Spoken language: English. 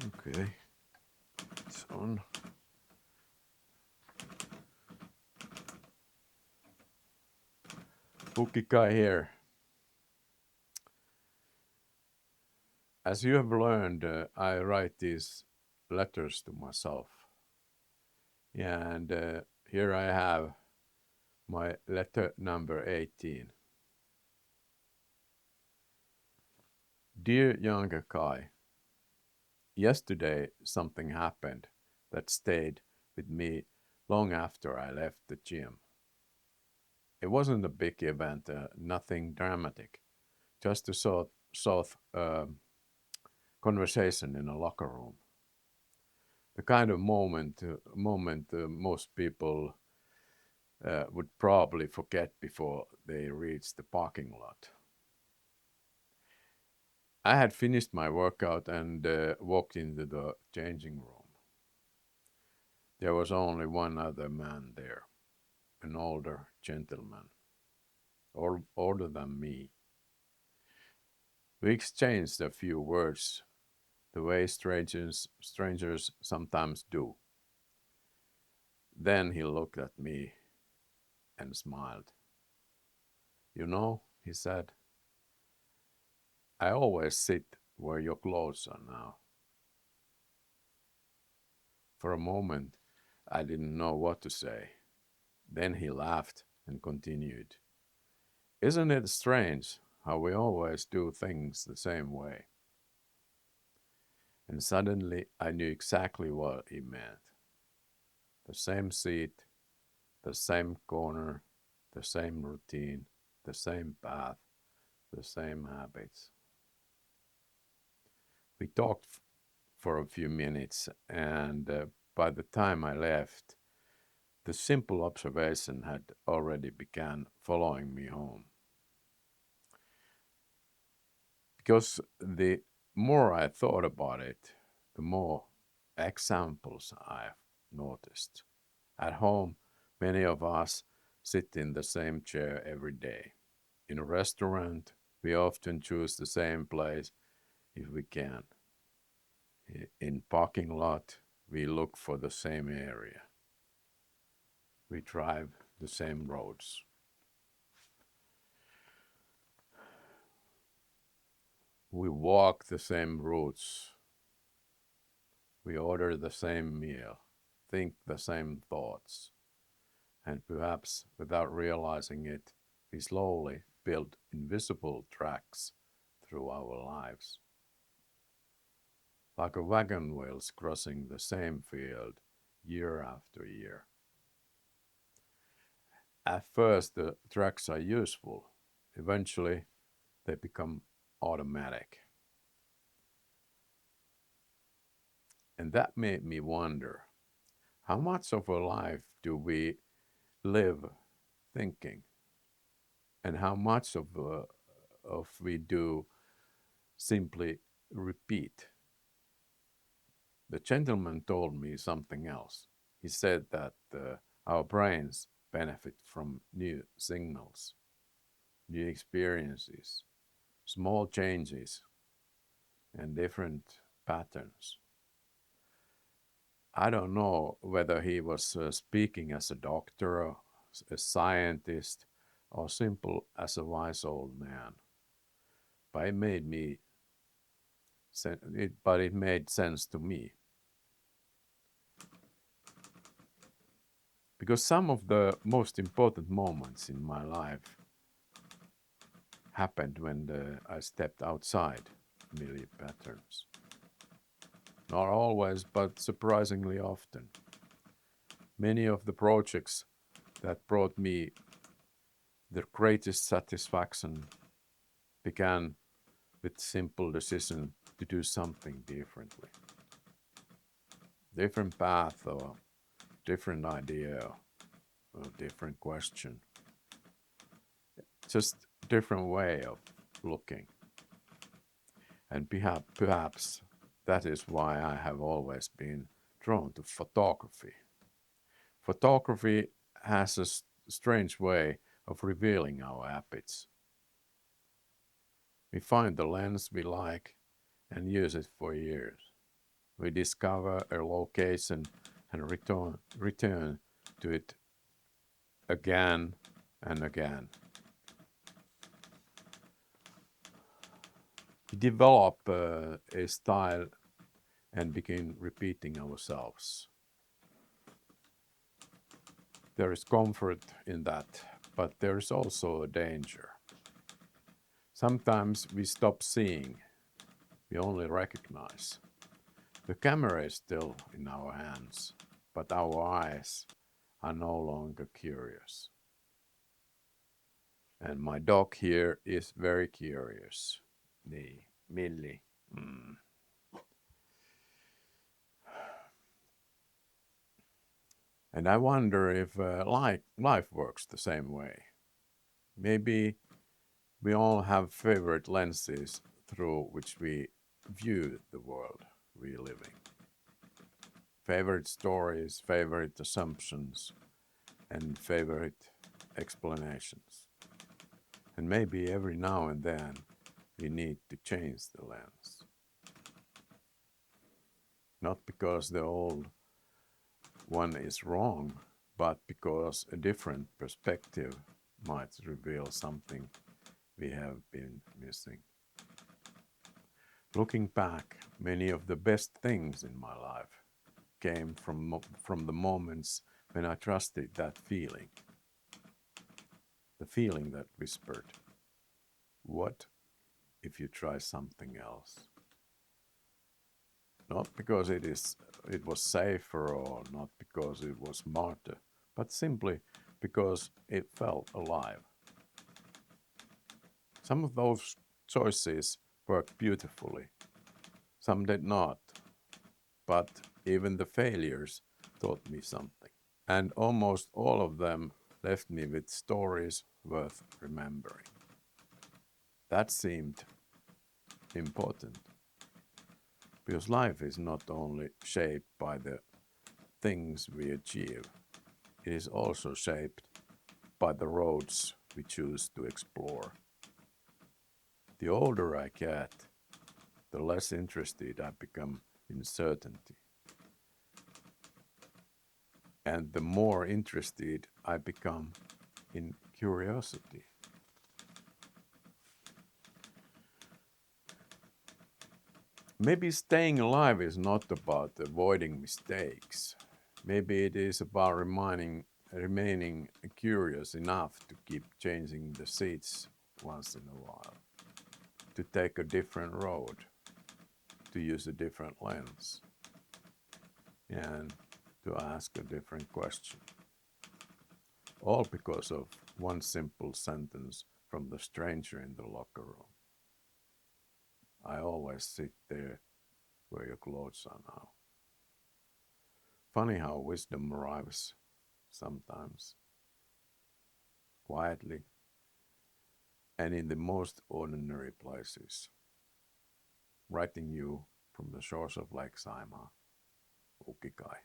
Okay, it's on. UkkiKai here. As you have learned, I write these letters to myself. And here I have my letter number 18. Dear UkkiKai, yesterday something happened that stayed with me long after I left the gym. It wasn't a big event, nothing dramatic, just a soft conversation in a locker room. The kind of moment most people would probably forget before they reach the parking lot. I had finished my workout and walked into the changing room. There was only one other man there, an older gentleman, older than me. We exchanged a few words, the way strangers sometimes do. Then he looked at me and smiled. You know, he said, I always sit where your clothes are now. For a moment, I didn't know what to say. Then he laughed and continued. Isn't it strange how we always do things the same way? And suddenly I knew exactly what he meant. The same seat, the same corner, the same routine, the same path, the same habits. We talked for a few minutes, and by the time I left, the simple observation had already begun following me home. Because the more I thought about it, the more examples I've noticed. At home, many of us sit in the same chair every day. In a restaurant, we often choose the same place if we can. In parking lot, we look for the same area. We drive the same roads. We walk the same routes. We order the same meal, think the same thoughts, and perhaps without realizing it, we slowly build invisible tracks through our lives. Like a wagon wheels crossing the same field year after year. At first, the tracks are useful. Eventually, they become automatic. And that made me wonder, how much of a life do we live thinking? And how much of we do simply repeat? The gentleman told me something else. He said that our brains benefit from new signals, new experiences, small changes, and different patterns. I don't know whether he was speaking as a doctor, or a scientist, or simple as a wise old man. But it made sense to me. Because some of the most important moments in my life happened when I stepped outside familiar patterns. Not always, but surprisingly often. Many of the projects that brought me the greatest satisfaction began with simple decision to do something differently. Different path or different idea or different question. Just different way of looking. And perhaps that is why I have always been drawn to photography. Photography has a strange way of revealing our habits. We find the lens we like and use it for years. We discover a location and return to it again and again. We develop a style and begin repeating ourselves. There is comfort in that, but there is also a danger. Sometimes we stop seeing, we only recognize. The camera is still in our hands, but our eyes are no longer curious. And my dog here is very curious. The Millie. And I wonder if life works the same way. Maybe we all have favorite lenses through which we view the world we live in. Favorite stories, favorite assumptions, and favorite explanations. And maybe every now and then we need to change the lens. Not because the old one is wrong, but because a different perspective might reveal something we have been missing. Looking back, many of the best things in my life came from the moments when I trusted that feeling. The feeling that whispered, what if you try something else? Not because it was safer or not because it was smarter, but simply because it felt alive. Some of those choices worked beautifully, some did not, but even the failures taught me something. And almost all of them left me with stories worth remembering. That seemed important, because life is not only shaped by the things we achieve, it is also shaped by the roads we choose to explore. The older I get, the less interested I become in certainty. And the more interested I become in curiosity. Maybe staying alive is not about avoiding mistakes. Maybe it is about remaining curious enough to keep changing the seats once in a while, to take a different road, to use a different lens, and to ask a different question. All because of one simple sentence from the stranger in the locker room. I always sit there where your clothes are now. Funny how wisdom arrives sometimes, quietly, and in the most ordinary places. Writing you from the shores of Lake Saimaa, UkkiKai.